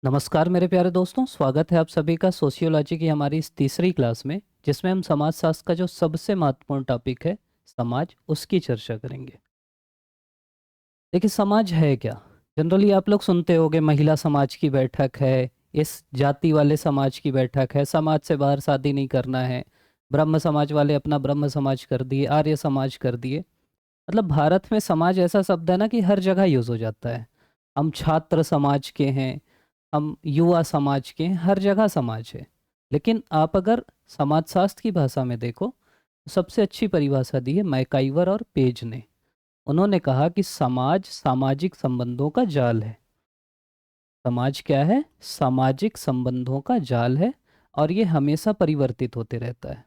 नमस्कार मेरे प्यारे दोस्तों, स्वागत है आप सभी का सोशियोलॉजी की हमारी इस तीसरी क्लास में, जिसमें हम समाजशास्त्र का जो सबसे महत्वपूर्ण टॉपिक है समाज, उसकी चर्चा करेंगे। देखिए, समाज है क्या? जनरली आप लोग सुनते होंगे महिला समाज की बैठक है, इस जाति वाले समाज की बैठक है, समाज से बाहर शादी नहीं करना है, ब्रह्म समाज वाले अपना ब्रह्म समाज कर दिए, आर्य समाज कर दिए। मतलब भारत में समाज ऐसा शब्द है ना कि हर जगह यूज हो जाता है। हम छात्र समाज के हैं, हम युवा समाज के हैं, हर जगह समाज है। लेकिन आप अगर समाजशास्त्र की भाषा में देखो तो सबसे अच्छी परिभाषा दी है मैकाइवर और पेज ने। उन्होंने कहा कि समाज सामाजिक संबंधों का जाल है। समाज क्या है? सामाजिक संबंधों का जाल है, और ये हमेशा परिवर्तित होते रहता है।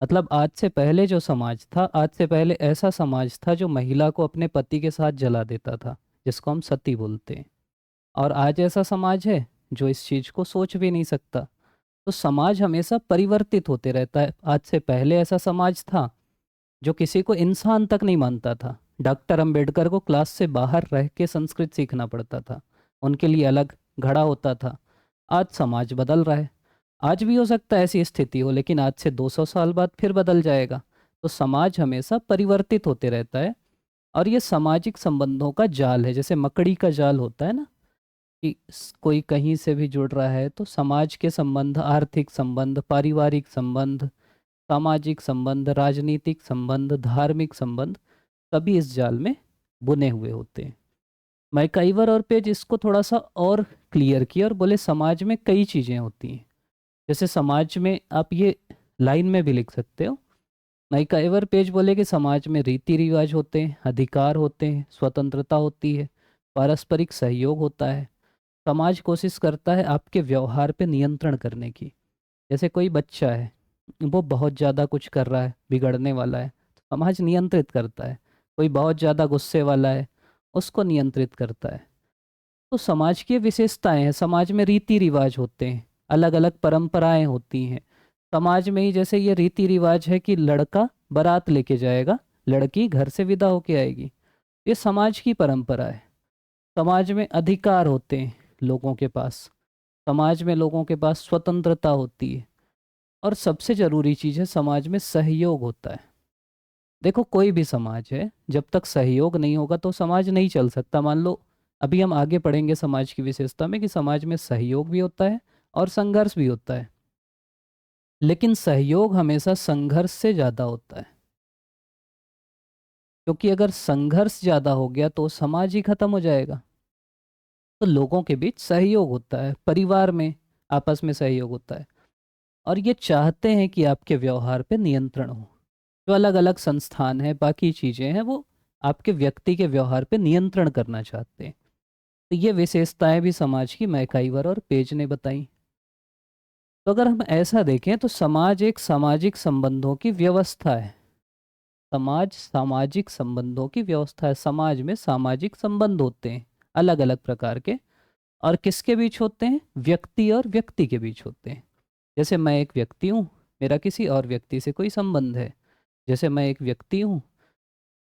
मतलब आज से पहले जो समाज था, आज से पहले ऐसा समाज था जो महिला को अपने पति के साथ जला देता था, जिसको हम सती बोलते हैं। और आज ऐसा समाज है जो इस चीज को सोच भी नहीं सकता। तो समाज हमेशा परिवर्तित होते रहता है। आज से पहले ऐसा समाज था जो किसी को इंसान तक नहीं मानता था। डॉक्टर अंबेडकर को क्लास से बाहर रह के संस्कृत सीखना पड़ता था, उनके लिए अलग घड़ा होता था। आज समाज बदल रहा है। आज भी हो सकता है ऐसी स्थिति हो, लेकिन आज से 200 साल बाद फिर बदल जाएगा। तो समाज हमेशा परिवर्तित होते रहता है। और ये सामाजिक संबंधों का जाल है, जैसे मकड़ी का जाल होता है ना, कि कोई कहीं से भी जुड़ रहा है, तो समाज के संबंध, आर्थिक संबंध, पारिवारिक संबंध, सामाजिक संबंध, राजनीतिक संबंध, धार्मिक संबंध, सभी इस जाल में बुने हुए होते हैं। मैकाइवर और पेज इसको थोड़ा सा और क्लियर किया और बोले समाज में कई चीज़ें होती हैं। जैसे समाज में आप ये लाइन में भी लिख सकते हो। मैकाइवर पेज बोले कि समाज में रीति रिवाज होते हैं, अधिकार होते हैं, स्वतंत्रता होती है, पारस्परिक सहयोग होता है। समाज कोशिश करता है आपके व्यवहार पे नियंत्रण करने की। जैसे कोई बच्चा है, वो बहुत ज़्यादा कुछ कर रहा है, बिगड़ने वाला है, तो समाज नियंत्रित करता है। कोई बहुत ज़्यादा गुस्से वाला है, उसको नियंत्रित करता है। तो समाज की विशेषताएं हैं। समाज में रीति रिवाज होते हैं, अलग अलग परंपराएं होती हैं। समाज में ही जैसे ये रीति रिवाज है कि लड़का बारात लेके जाएगा, लड़की घर से विदा होके आएगी, ये समाज की परंपरा है। समाज में अधिकार होते हैं लोगों के पास। समाज में लोगों के पास स्वतंत्रता होती है। और सबसे जरूरी चीज़ है, समाज में सहयोग होता है। देखो, कोई भी समाज है, जब तक सहयोग नहीं होगा तो समाज नहीं चल सकता। मान लो, अभी हम आगे पढ़ेंगे समाज की विशेषता में कि समाज में सहयोग भी होता है और संघर्ष भी होता है। लेकिन सहयोग हमेशा संघर्ष से ज़्यादा होता है, क्योंकि अगर संघर्ष ज़्यादा हो गया तो समाज ही खत्म हो जाएगा। तो लोगों के बीच सहयोग होता है, परिवार में आपस में सहयोग होता है। और ये चाहते हैं कि आपके व्यवहार पे नियंत्रण हो। जो अलग अलग संस्थान है, बाकी चीज़ें हैं, वो आपके व्यक्ति के व्यवहार पे नियंत्रण करना चाहते हैं। तो ये विशेषताएं भी समाज की मैकाइवर और पेज ने बताई। तो अगर हम ऐसा देखें तो समाज एक सामाजिक संबंधों की व्यवस्था है। समाज सामाजिक संबंधों की व्यवस्था है। समाज में सामाजिक संबंध होते हैं अलग अलग प्रकार के। और किसके बीच होते हैं? व्यक्ति और व्यक्ति के बीच होते हैं। जैसे मैं एक व्यक्ति हूँ, मेरा किसी और व्यक्ति से कोई संबंध है। जैसे मैं एक व्यक्ति हूँ,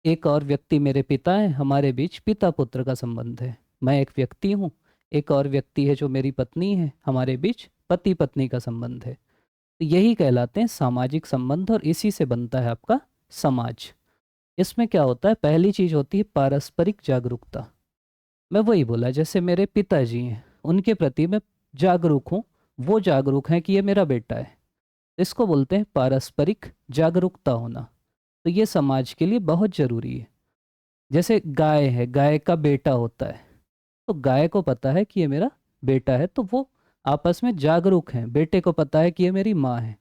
एक और व्यक्ति मेरे पिता हैं, हमारे बीच पिता पुत्र का संबंध है। मैं एक व्यक्ति हूँ, एक और व्यक्ति है जो मेरी पत्नी है, हमारे बीच पति पत्नी का संबंध है। तो यही कहलाते हैं सामाजिक संबंध, और इसी से बनता है आपका समाज। इसमें क्या होता है? पहली चीज होती है पारस्परिक जागरूकता। मैं वही बोला, जैसे मेरे पिताजी हैं, उनके प्रति मैं जागरूक हूँ, वो जागरूक हैं कि ये मेरा बेटा है। इसको बोलते हैं पारस्परिक जागरूकता होना। तो ये समाज के लिए बहुत जरूरी है। जैसे गाय है, गाय का बेटा होता है, तो गाय को पता है कि ये मेरा बेटा है, तो वो आपस में जागरूक हैं। बेटे को पता है कि ये मेरी माँ है।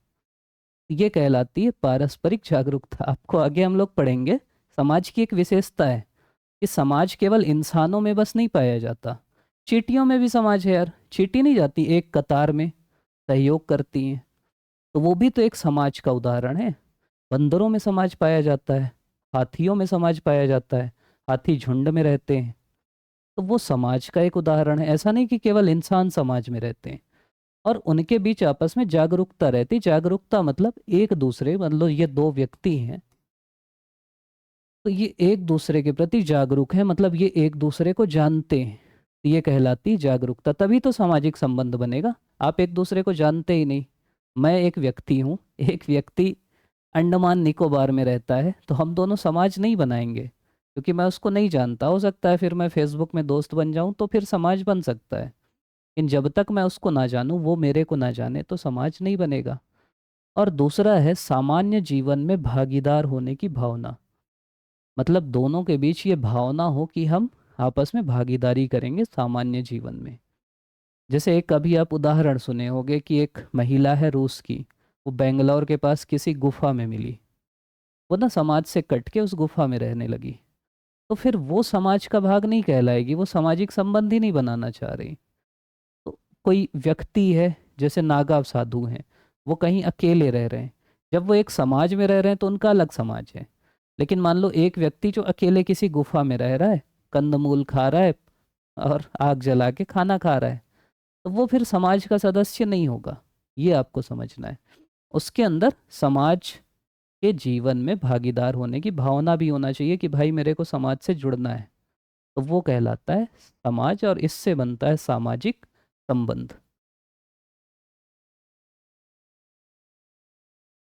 ये कहलाती है पारस्परिक जागरूकता। आपको आगे हम लोग पढ़ेंगे। समाज की एक विशेषता है कि समाज केवल इंसानों में बस नहीं पाया जाता, चींटियों में भी समाज है यार। चींटी नहीं जाती एक कतार में, सहयोग करती हैं, तो वो भी तो एक समाज का उदाहरण है। बंदरों में समाज पाया जाता है, हाथियों में समाज पाया जाता है, हाथी झुंड में रहते हैं। तो वो समाज का एक उदाहरण है। ऐसा नहीं कि केवल इंसान समाज में रहते हैं। और उनके बीच आपस में जागरूकता रहती। जागरूकता मतलब एक दूसरे, मतलब ये दो व्यक्ति हैं, तो ये एक दूसरे के प्रति जागरूक है, मतलब ये एक दूसरे को जानते हैं। तो ये कहलाती जागरूकता। तभी तो सामाजिक संबंध बनेगा। आप एक दूसरे को जानते ही नहीं। मैं एक व्यक्ति हूँ, एक व्यक्ति अंडमान निकोबार में रहता है, तो हम दोनों समाज नहीं बनाएंगे क्योंकि मैं उसको नहीं जानता। हो सकता है फिर मैं फेसबुक में दोस्त बन जाऊं तो फिर समाज बन सकता है, लेकिन जब तक मैं उसको ना जानूं, वो मेरे को ना जाने, तो समाज नहीं बनेगा। और दूसरा है सामान्य जीवन में भागीदार होने की भावना। मतलब दोनों के बीच ये भावना हो कि हम आपस में भागीदारी करेंगे सामान्य जीवन में। जैसे एक अभी आप उदाहरण सुने होंगे कि एक महिला है रूस की, वो बेंगलोर के पास किसी गुफा में मिली। वो ना समाज से कट के उस गुफा में रहने लगी। तो फिर वो समाज का भाग नहीं कहलाएगी, वो सामाजिक संबंध ही नहीं बनाना चाह रही। तो कोई व्यक्ति है, जैसे नागा साधु हैं, वो कहीं अकेले रह रहे हैं। जब वो एक समाज में रह रहे हैं तो उनका अलग समाज है। लेकिन मान लो एक व्यक्ति जो अकेले किसी गुफा में रह रहा है, कंदमूल खा रहा है और आग जला के खाना खा रहा है, तो वो फिर समाज का सदस्य नहीं होगा। ये आपको समझना है। उसके अंदर समाज के जीवन में भागीदार होने की भावना भी होना चाहिए कि भाई मेरे को समाज से जुड़ना है। तो वो कहलाता है समाज, और इससे बनता है सामाजिक संबंध।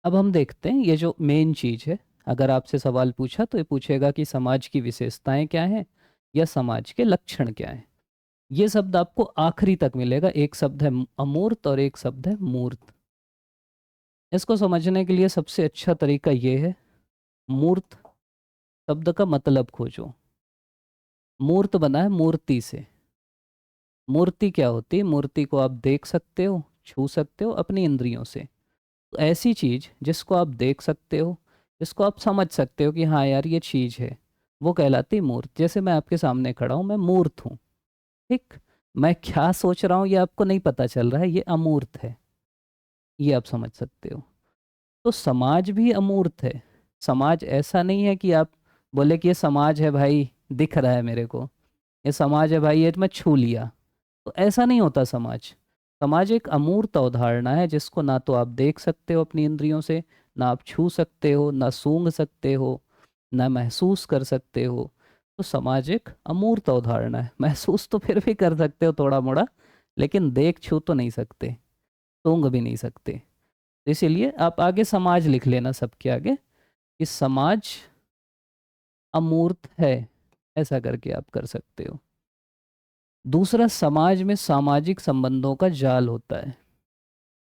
अब हम देखते हैं ये जो मेन चीज है। अगर आपसे सवाल पूछा तो ये पूछेगा कि समाज की विशेषताएं क्या हैं या समाज के लक्षण क्या हैं। ये शब्द आपको आखिरी तक मिलेगा। एक शब्द है अमूर्त और एक शब्द है मूर्त। इसको समझने के लिए सबसे अच्छा तरीका ये है, मूर्त शब्द का मतलब खोजो। मूर्त बना है मूर्ति से। मूर्ति क्या होती है? मूर्ति को आप देख सकते हो, छू सकते हो अपनी इंद्रियों से। तो ऐसी चीज जिसको आप देख सकते हो, जिसको आप समझ सकते हो कि हाँ यार ये चीज है, वो कहलाती मूर्त। जैसे मैं आपके सामने खड़ा हूँ, मैं मूर्त हूँ। ठीक। मैं क्या सोच रहा हूँ ये आपको नहीं पता चल रहा है, ये अमूर्त है। ये आप समझ सकते हो। तो समाज भी अमूर्त है। समाज ऐसा नहीं है कि आप बोले कि ये समाज है भाई, दिख रहा है मेरे को, ये समाज है भाई, ये मैं छू लिया। तो ऐसा नहीं होता समाज। समाज एक अमूर्त अवधारणा है जिसको ना तो आप देख सकते हो अपनी इंद्रियों से, ना आप छू सकते हो, ना सूंघ सकते हो, ना महसूस कर सकते हो। तो समाज एक अमूर्त अवधारणा है। महसूस तो फिर भी कर सकते हो थोड़ा मोड़ा, लेकिन देख छू तो नहीं सकते, सूंघ भी नहीं सकते। तो इसीलिए आप आगे समाज लिख लेना सबके आगे कि समाज अमूर्त है, ऐसा करके आप कर सकते हो। दूसरा, समाज में सामाजिक संबंधों का जाल होता है।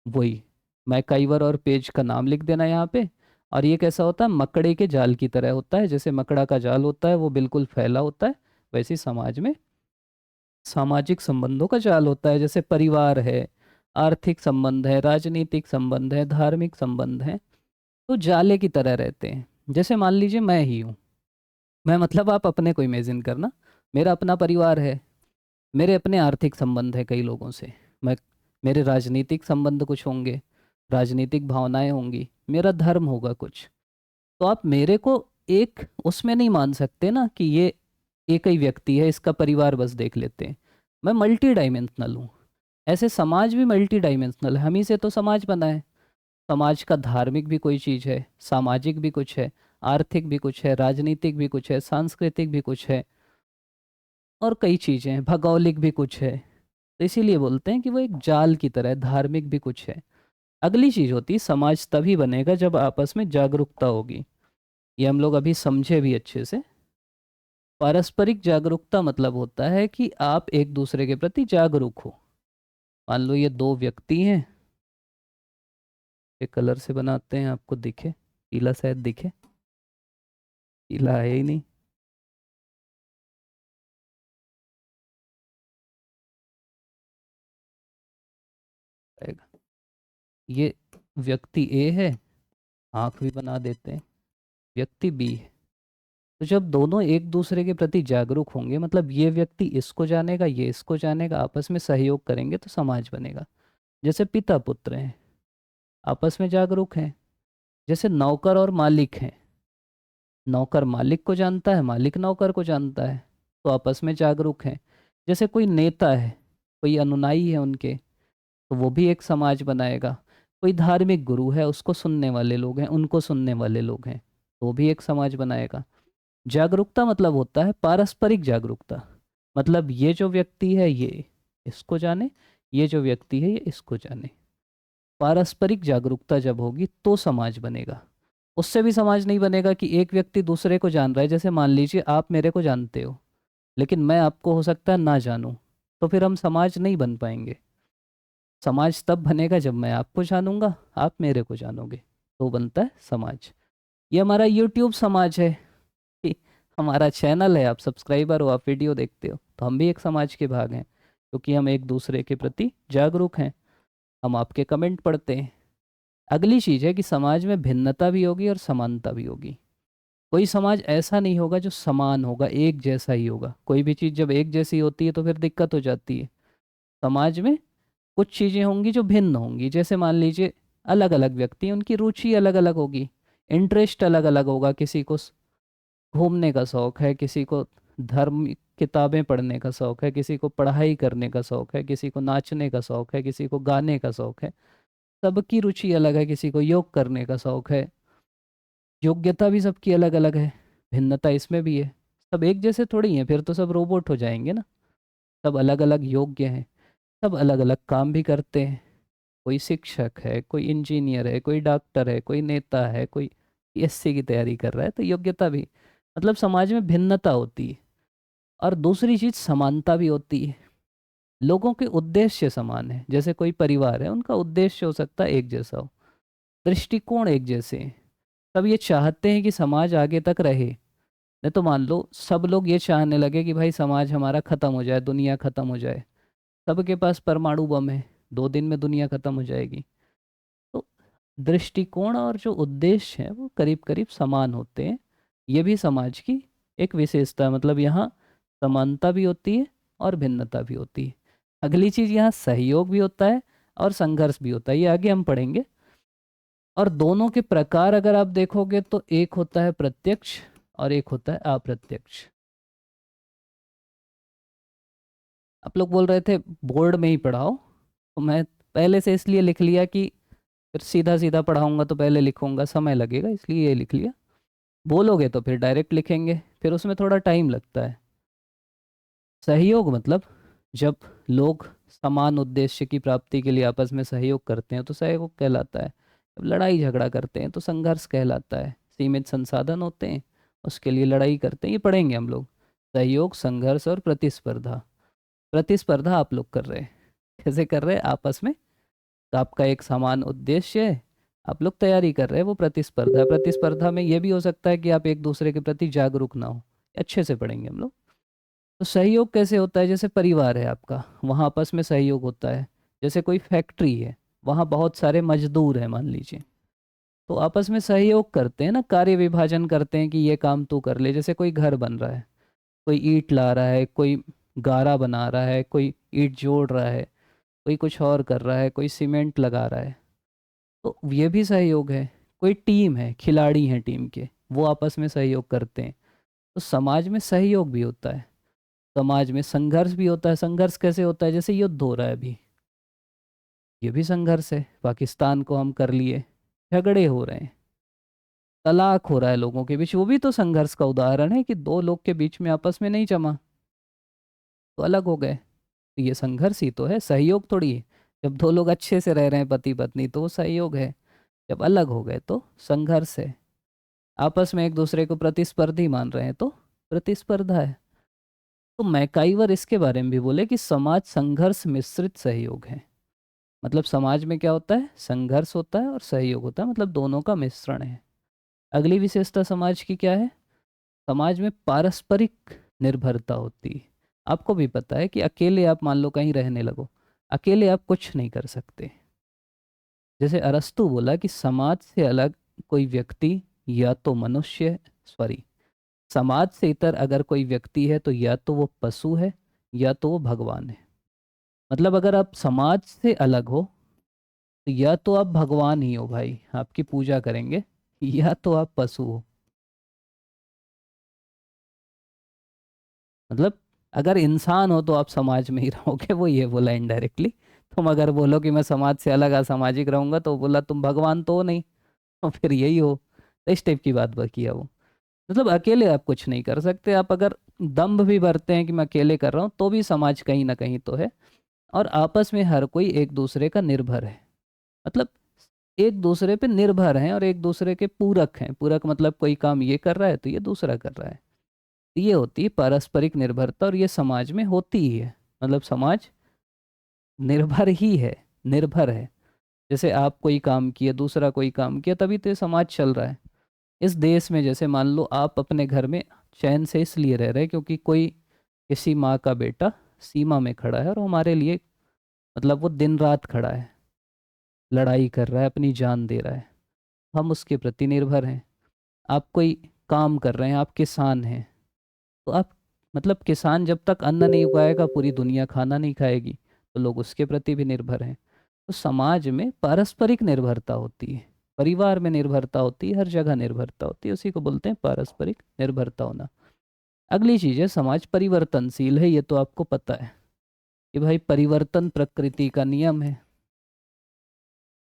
वही मैकाइवर और पेज का नाम लिख देना यहाँ पे। और ये कैसा होता है? मकड़े के जाल की तरह होता है। जैसे मकड़ा का जाल होता है वो बिल्कुल फैला होता है, वैसे ही समाज में सामाजिक संबंधों का जाल होता है। जैसे परिवार है, आर्थिक संबंध है, राजनीतिक संबंध है, धार्मिक संबंध है, तो जाले की तरह रहते हैं। जैसे मान लीजिए मैं ही हूँ। मैं मतलब आप अपने को इमेजिन करना, मेरा अपना परिवार है, मेरे अपने आर्थिक संबंध है कई लोगों से, मैं मेरे राजनीतिक संबंध कुछ होंगे, राजनीतिक भावनाएं होंगी, मेरा धर्म होगा कुछ। तो आप मेरे को एक उसमें नहीं मान सकते ना कि ये एक ही व्यक्ति है, इसका परिवार बस देख लेते हैं। मैं मल्टी डायमेंशनल हूँ। ऐसे समाज भी मल्टी डायमेंशनल है, हम ही से तो समाज बना है। समाज का धार्मिक भी कोई चीज़ है, सामाजिक भी कुछ है, आर्थिक भी कुछ है, राजनीतिक भी कुछ है, सांस्कृतिक भी कुछ है, और कई चीज़ें हैं, भौगोलिक भी कुछ है। तो इसीलिए बोलते हैं कि वो एक जाल की तरह है। धार्मिक भी कुछ है। अगली चीज़ होती है समाज तभी बनेगा जब आपस में जागरूकता होगी। ये हम लोग अभी समझे भी अच्छे से। पारस्परिक जागरूकता मतलब होता है कि आप एक दूसरे के प्रति जागरूक हो। मान लो ये दो व्यक्ति हैं, एक कलर से बनाते हैं, आपको दिखे? पीला शायद दिखे, पीला है ही नहीं। आएगा। ये व्यक्ति ए है, आंख भी बना देते हैं, व्यक्ति बी है। तो जब दोनों एक दूसरे के प्रति जागरूक होंगे, मतलब ये व्यक्ति इसको जानेगा, ये इसको जानेगा, आपस में सहयोग करेंगे, तो समाज बनेगा। जैसे पिता पुत्र हैं, आपस में जागरूक हैं। जैसे नौकर और मालिक हैं, नौकर मालिक को जानता है, मालिक नौकर को जानता है, तो आपस में जागरूक हैं। जैसे कोई नेता है, कोई अनुयायी है उनके, तो वो भी एक समाज बनाएगा। कोई धार्मिक गुरु है, उसको सुनने वाले लोग हैं, उनको सुनने वाले लोग हैं, तो वो भी एक समाज बनाएगा। जागरूकता मतलब होता है पारस्परिक जागरूकता। मतलब ये जो व्यक्ति है ये इसको जाने, ये जो व्यक्ति है ये इसको जाने। पारस्परिक जागरूकता जब होगी तो समाज बनेगा। उससे भी समाज नहीं बनेगा कि एक व्यक्ति दूसरे को जान रहा है। जैसे मान लीजिए आप मेरे को जानते हो, लेकिन मैं आपको हो सकता है ना जानूं, तो फिर हम समाज नहीं बन पाएंगे। समाज तब बनेगा जब मैं आपको जानूंगा, आप मेरे को जानोगे, तो बनता है समाज। ये हमारा यूट्यूब समाज है कि हमारा चैनल है, आप सब्सक्राइबर हो, आप वीडियो देखते हो, तो हम भी एक समाज के भाग हैं, क्योंकि हम एक दूसरे के प्रति जागरूक हैं, हम आपके कमेंट पढ़ते हैं। अगली चीज़ है कि समाज में भिन्नता भी होगी और समानता भी होगी। कोई समाज ऐसा नहीं होगा जो समान होगा, एक जैसा ही होगा। कोई भी चीज़ जब एक जैसी होती है तो फिर दिक्कत हो जाती है। समाज में कुछ चीज़ें होंगी जो भिन्न होंगी। जैसे मान लीजिए अलग अलग व्यक्ति हैं, उनकी रुचि अलग अलग होगी, इंटरेस्ट अलग अलग होगा। किसी को घूमने का शौक है, किसी को धर्म किताबें पढ़ने का शौक है, किसी को पढ़ाई करने का शौक है, किसी को नाचने का शौक है, किसी को गाने का शौक है। सबकी रुचि अलग है। किसी को योग करने का शौक है, योग्यता भी सबकी अलग अलग है, भिन्नता इसमें भी है। सब एक जैसे थोड़ी हैं, फिर तो सब रोबोट हो जाएंगे ना। सब अलग अलग योग्य हैं, सब अलग अलग काम भी करते हैं। कोई शिक्षक है, कोई इंजीनियर है, कोई डॉक्टर है, कोई नेता है, कोई पीएससी की तैयारी कर रहा है, तो योग्यता भी। मतलब समाज में भिन्नता होती है। और दूसरी चीज समानता भी होती है। लोगों के उद्देश्य समान है। जैसे कोई परिवार है, उनका उद्देश्य हो सकता है एक जैसा हो, दृष्टिकोण एक जैसे हैं। सब ये चाहते हैं कि समाज आगे तक रहे। नहीं तो मान लो सब लोग ये चाहने लगे कि भाई समाज हमारा खत्म हो जाए, दुनिया खत्म हो जाए। सबके पास परमाणु बम है, 2 दिन में दुनिया खत्म हो जाएगी। तो दृष्टिकोण और जो उद्देश्य है वो करीब करीब समान होते हैं। ये भी समाज की एक विशेषता है। मतलब यहाँ समानता भी होती है और भिन्नता भी होती है। अगली चीज, यहाँ सहयोग भी होता है और संघर्ष भी होता है, ये आगे हम पढ़ेंगे। और दोनों के प्रकार अगर आप देखोगे तो एक होता है प्रत्यक्ष और एक होता है अप्रत्यक्ष। आप लोग बोल रहे थे बोर्ड में ही पढ़ाओ, तो मैं पहले से इसलिए लिख लिया कि फिर सीधा सीधा पढ़ाऊंगा तो पहले लिखूंगा, समय लगेगा, इसलिए ये लिख लिया। बोलोगे तो फिर डायरेक्ट लिखेंगे, फिर उसमें थोड़ा टाइम लगता है। सहयोग मतलब जब लोग समान उद्देश्य की प्राप्ति के लिए आपस में सहयोग करते हैं तो सहयोग कहलाता है। जब लड़ाई झगड़ा करते हैं तो संघर्ष कहलाता है। सीमित संसाधन होते हैं, उसके लिए लड़ाई करते हैं, ये पढ़ेंगे हम लोग। सहयोग, संघर्ष और प्रतिस्पर्धा। प्रतिस्पर्धा आप लोग कर रहे हैं, कैसे कर रहे हैं आपस में? तो आपका एक समान उद्देश्य है, आप लोग तैयारी कर रहे हैं, वो प्रतिस्पर्धा है। प्रतिस्पर्धा में ये भी हो सकता है कि आप एक दूसरे के प्रति जागरूक ना हो। अच्छे से पढ़ेंगे हम लोग। तो सहयोग कैसे होता है? जैसे परिवार है आपका, वहाँ आपस में सहयोग होता है। जैसे कोई फैक्ट्री है, वहाँ बहुत सारे मजदूर हैं मान लीजिए, तो आपस में सहयोग करते हैं ना, कार्य विभाजन करते हैं कि ये काम तू कर ले। जैसे कोई घर बन रहा है, कोई ईंट ला रहा है, कोई गारा बना रहा है, कोई ईंट जोड़ रहा है, कोई कुछ और कर रहा है, कोई सीमेंट लगा रहा है, तो ये भी सहयोग है। कोई टीम है, खिलाड़ी हैं टीम के, वो आपस में सहयोग करते हैं। तो समाज में सहयोग भी होता है। समाज में संघर्ष भी होता है। संघर्ष कैसे होता है? जैसे युद्ध हो रहा है अभी, ये भी संघर्ष है। पाकिस्तान को हम कर लिए, झगड़े हो रहे हैं, तलाक हो रहा है लोगों के बीच, वो भी तो संघर्ष का उदाहरण है कि दो लोग के बीच में आपस में नहीं जमा तो अलग हो गए। तो ये संघर्ष ही तो है, सहयोग थोड़ी है। जब दो लोग अच्छे से रह रहे हैं पति पत्नी तो वो सहयोग है, जब अलग हो गए तो संघर्ष है। आपस में एक दूसरे को प्रतिस्पर्धी मान रहे हैं तो प्रतिस्पर्धा है। तो मैकाइवर इसके बारे में भी बोले कि समाज संघर्ष मिश्रित सहयोग है। मतलब समाज में क्या होता है? संघर्ष होता है और सहयोग होता है, मतलब दोनों का मिश्रण है। अगली विशेषता समाज की क्या है? समाज में पारस्परिक निर्भरता होती है। आपको भी पता है कि अकेले आप मान लो कहीं रहने लगो, अकेले आप कुछ नहीं कर सकते। जैसे अरस्तु बोला कि समाज से अलग कोई व्यक्ति या तो मनुष्य, सॉरी, समाज से इतर अगर कोई व्यक्ति है तो या तो वो पशु है या तो वो भगवान है। मतलब अगर आप समाज से अलग हो तो या तो आप भगवान ही हो भाई, आपकी पूजा करेंगे, या तो आप पशु हो। मतलब अगर इंसान हो तो आप समाज में ही रहोगे, वो ये बोला इनडायरेक्टली। तुम अगर बोलो कि मैं समाज से अलग असामाजिक रहूंगा तो बोला तुम भगवान तो हो नहीं, तो फिर यही हो। तो इस टाइप की बात किया वो। मतलब अकेले आप कुछ नहीं कर सकते। आप अगर दम्भ भी भरते हैं कि मैं अकेले कर रहा हूँ, तो भी समाज कहीं ना कहीं तो है। और आपस में हर कोई एक दूसरे का निर्भर है। मतलब एक दूसरे पे निर्भर हैं और एक दूसरे के पूरक हैं। पूरक मतलब कोई काम ये कर रहा है तो ये दूसरा कर रहा है। ये होती है पारस्परिक निर्भरता, और ये समाज में होती ही है। मतलब समाज निर्भर ही है, निर्भर है। जैसे आप कोई काम किया, दूसरा कोई काम किया, तभी तो ये समाज चल रहा है। इस देश में जैसे मान लो आप अपने घर में चैन से इसलिए रह रहे हैं क्योंकि कोई, किसी माँ का बेटा सीमा में खड़ा है और वो हमारे लिए, मतलब वो दिन रात खड़ा है, लड़ाई कर रहा है, अपनी जान दे रहा है, हम उसके प्रति निर्भर हैं। आप कोई काम कर रहे हैं, आप किसान हैं, तो आप, मतलब किसान जब तक अन्न नहीं उगाएगा पूरी दुनिया खाना नहीं खाएगी, तो लोग उसके प्रति भी निर्भर हैं। तो समाज में पारस्परिक निर्भरता होती है, परिवार में निर्भरता होती है, हर जगह निर्भरता होती है, उसी को बोलते हैं पारस्परिक निर्भरता होना। अगली चीज़ है समाज परिवर्तनशील है। ये तो आपको पता है कि भाई परिवर्तन प्रकृति का नियम है।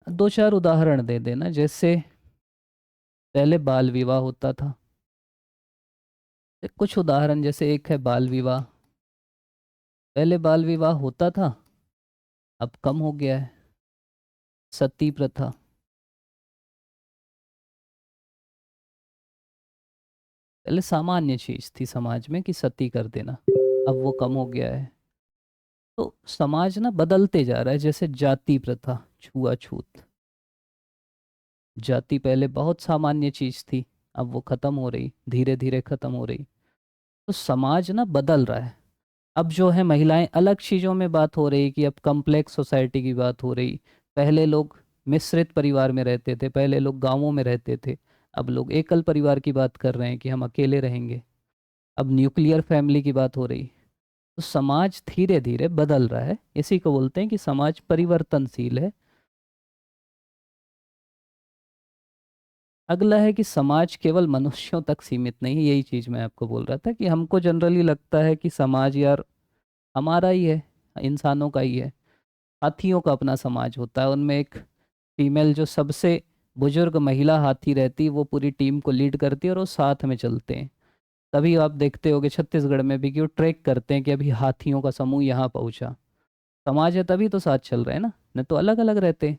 दो चार उदाहरण दे देना। जैसे पहले बाल विवाह होता था, कुछ उदाहरण, जैसे एक है बाल विवाह। पहले बाल विवाह होता था, अब कम हो गया है। सती प्रथा, पहले सामान्य चीज थी समाज में कि सती कर देना, अब वो कम हो गया है। तो समाज ना बदलते जा रहा है। जैसे जाति प्रथा, छुआछूत, जाति पहले बहुत सामान्य चीज थी, अब वो खत्म हो रही, धीरे धीरे खत्म हो रही। तो समाज ना बदल रहा है। अब जो है महिलाएं, अलग चीज़ों में बात हो रही कि अब कम्प्लेक्स सोसाइटी की बात हो रही। पहले लोग मिश्रित परिवार में रहते थे, पहले लोग गांवों में रहते थे, अब लोग एकल परिवार की बात कर रहे हैं कि हम अकेले रहेंगे। अब न्यूक्लियर फैमिली की बात हो रही। तो समाज धीरे धीरे बदल रहा है, इसी को बोलते हैं कि समाज परिवर्तनशील है। अगला है कि समाज केवल मनुष्यों तक सीमित नहीं है। यही चीज़ मैं आपको बोल रहा था कि हमको जनरली लगता है कि समाज यार हमारा ही है, इंसानों का ही है। हाथियों का अपना समाज होता है, उनमें एक फीमेल जो सबसे बुजुर्ग महिला हाथी रहती है, वो पूरी टीम को लीड करती है और वो साथ में चलते हैं। तभी आप देखते होगे छत्तीसगढ़ में भी कि वो ट्रैक करते हैं कि अभी हाथियों का समूह यहाँ पहुंचा। समाज है तभी तो साथ चल रहे हैं ना, नहीं तो अलग अलग रहते हैं।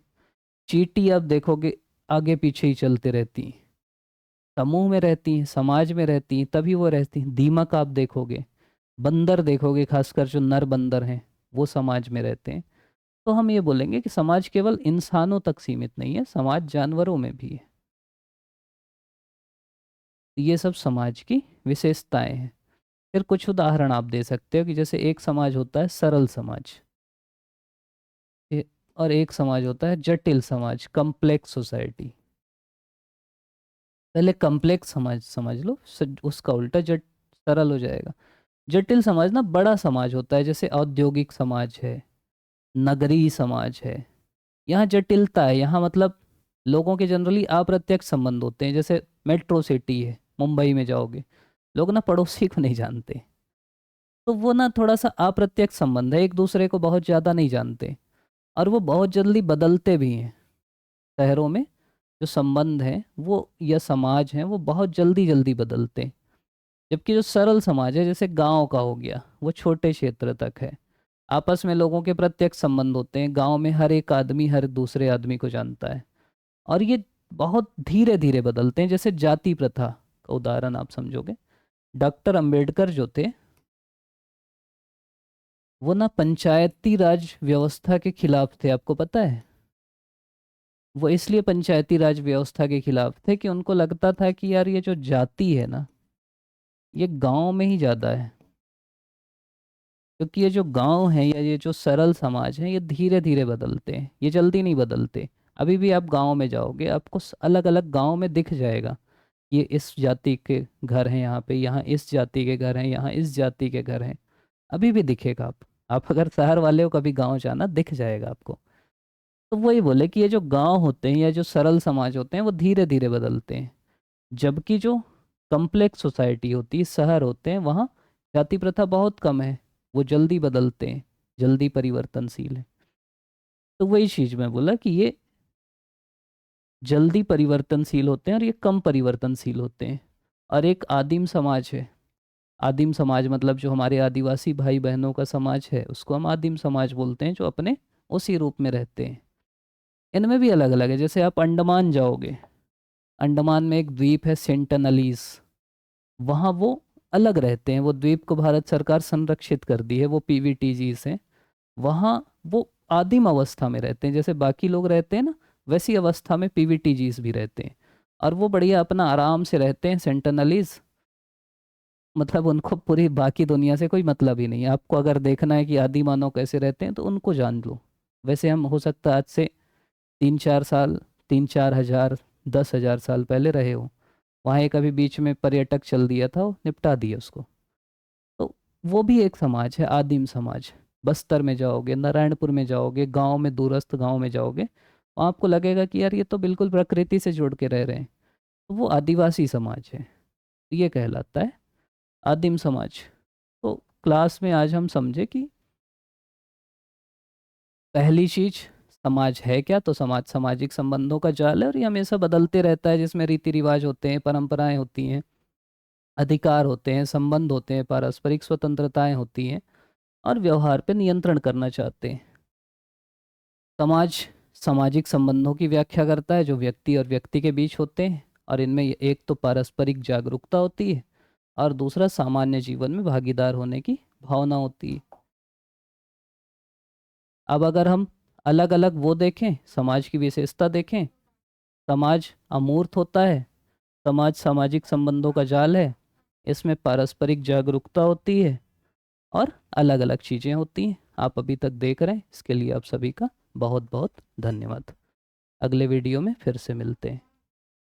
चींटी आप देखोगे आगे पीछे ही चलते रहती हैं, समूह में रहती हैं, समाज में रहती हैं, तभी वो रहती हैं। दीमक आप देखोगे, बंदर देखोगे, खासकर जो नर बंदर हैं, वो समाज में रहते हैं। तो हम ये बोलेंगे कि समाज केवल इंसानों तक सीमित नहीं है, समाज जानवरों में भी है। ये सब समाज की विशेषताएं हैं। फिर कुछ उदाहरण आप दे सकते हो कि जैसे एक समाज होता है सरल समाज, ए- और एक समाज होता है जटिल समाज, कम्प्लेक्स सोसाइटी। पहले कम्प्लेक्स समाज समझ लो, उसका उल्टा जट सरल हो जाएगा। जटिल समाज ना बड़ा समाज होता है, जैसे औद्योगिक समाज है, नगरीय समाज है। यहाँ जटिलता है, यहाँ मतलब लोगों के जनरली अप्रत्यक्ष संबंध होते हैं। जैसे मेट्रो सिटी है, मुंबई में जाओगे, लोग ना पड़ोसी को नहीं जानते। तो वो ना थोड़ा सा अप्रत्यक्ष संबंध है, एक दूसरे को बहुत ज़्यादा नहीं जानते, और वो बहुत जल्दी बदलते भी हैं। शहरों में जो संबंध हैं वो, या समाज हैं, वो बहुत जल्दी जल्दी बदलते हैं। जबकि जो सरल समाज है, जैसे गांव का हो गया, वो छोटे क्षेत्र तक है, आपस में लोगों के प्रत्यक्ष संबंध होते हैं। गांव में हर एक आदमी हर दूसरे आदमी को जानता है, और ये बहुत धीरे धीरे बदलते हैं। जैसे जाति प्रथा का उदाहरण आप समझोगे, डॉक्टर अंबेडकर जो थे, वो ना पंचायती राज व्यवस्था के खिलाफ थे, आपको पता है। वो इसलिए पंचायती राज व्यवस्था के खिलाफ थे कि उनको लगता था कि यार ये जो जाति है ना, ये गांव में ही ज़्यादा है। क्योंकि ये जो गांव है या ये जो सरल समाज है, ये धीरे धीरे बदलते हैं, ये जल्दी नहीं बदलते। अभी भी आप गांव में जाओगे, आपको अलग अलग गांव में दिख जाएगा, ये इस जाति के घर हैं यहाँ पे, यहाँ इस जाति के घर हैं, यहाँ इस जाति के घर हैं। अभी भी दिखेगा। आप अगर शहर वाले हो, कभी गांव जाना, दिख जाएगा आपको। तो वही बोले कि ये जो गांव होते हैं या जो सरल समाज होते हैं, वो धीरे धीरे बदलते हैं। जबकि जो कम्प्लेक्स सोसाइटी होती है, शहर होते हैं, वहाँ जाति प्रथा बहुत कम है, वो जल्दी बदलते हैं, जल्दी परिवर्तनशील है। तो वही चीज़ मैं बोला कि ये जल्दी परिवर्तनशील होते हैं और ये कम परिवर्तनशील होते हैं। और एक आदिम समाज है। आदिम समाज मतलब जो हमारे आदिवासी भाई बहनों का समाज है उसको हम आदिम समाज बोलते हैं, जो अपने उसी रूप में रहते हैं। इनमें भी अलग अलग है। जैसे आप अंडमान जाओगे, अंडमान में एक द्वीप है सेंटनलीज, वहाँ वो अलग रहते हैं। वो द्वीप को भारत सरकार संरक्षित कर दी है, वो पीवीटीजी से। वहाँ वो आदिम अवस्था में रहते हैं, जैसे बाकी लोग रहते हैं ना, वैसी अवस्था में पीवीटीजीज भी रहते हैं। और वो बढ़िया अपना आराम से रहते हैं सेंटनलीज। मतलब उनको पूरी बाकी दुनिया से कोई मतलब ही नहीं है। आपको अगर देखना है कि आदि मानव कैसे रहते हैं तो उनको जान लो। वैसे हम हो सकता है आज से 3-4 साल, 3-4 हज़ार, 10 हज़ार साल पहले रहे हो वहाँ। एक अभी बीच में पर्यटक चल दिया था, वो निपटा दिया उसको। तो वो भी एक समाज है, आदिम समाज। बस्तर में जाओगे, नारायणपुर में जाओगे, गांव में, दूरस्थ गांव में जाओगे, वहाँ आपको लगेगा कि यार ये तो बिल्कुल प्रकृति से जुड़ के रह रहे हैं। तो वो आदिवासी समाज है, ये कहलाता है आदिम समाज। तो क्लास में आज हम समझे कि पहली चीज समाज है क्या। तो समाज सामाजिक संबंधों का जाल है, और ये हमेशा बदलते रहता है, जिसमें रीति रिवाज होते हैं, परंपराएं होती हैं, अधिकार होते हैं, संबंध होते हैं, पारस्परिक स्वतंत्रताएं होती हैं, और व्यवहार पे नियंत्रण करना चाहते हैं। समाज सामाजिक संबंधों की व्याख्या करता है जो व्यक्ति और व्यक्ति के बीच होते हैं, और इनमें एक तो पारस्परिक जागरूकता होती है, और दूसरा सामान्य जीवन में भागीदार होने की भावना होती है। अब अगर हम अलग अलग वो देखें, समाज की विशेषता देखें, समाज अमूर्त होता है, समाज सामाजिक संबंधों का जाल है, इसमें पारस्परिक जागरूकता होती है, और अलग अलग चीज़ें होती हैं। आप अभी तक देख रहे हैं, इसके लिए आप सभी का बहुत बहुत धन्यवाद। अगले वीडियो में फिर से मिलते हैं।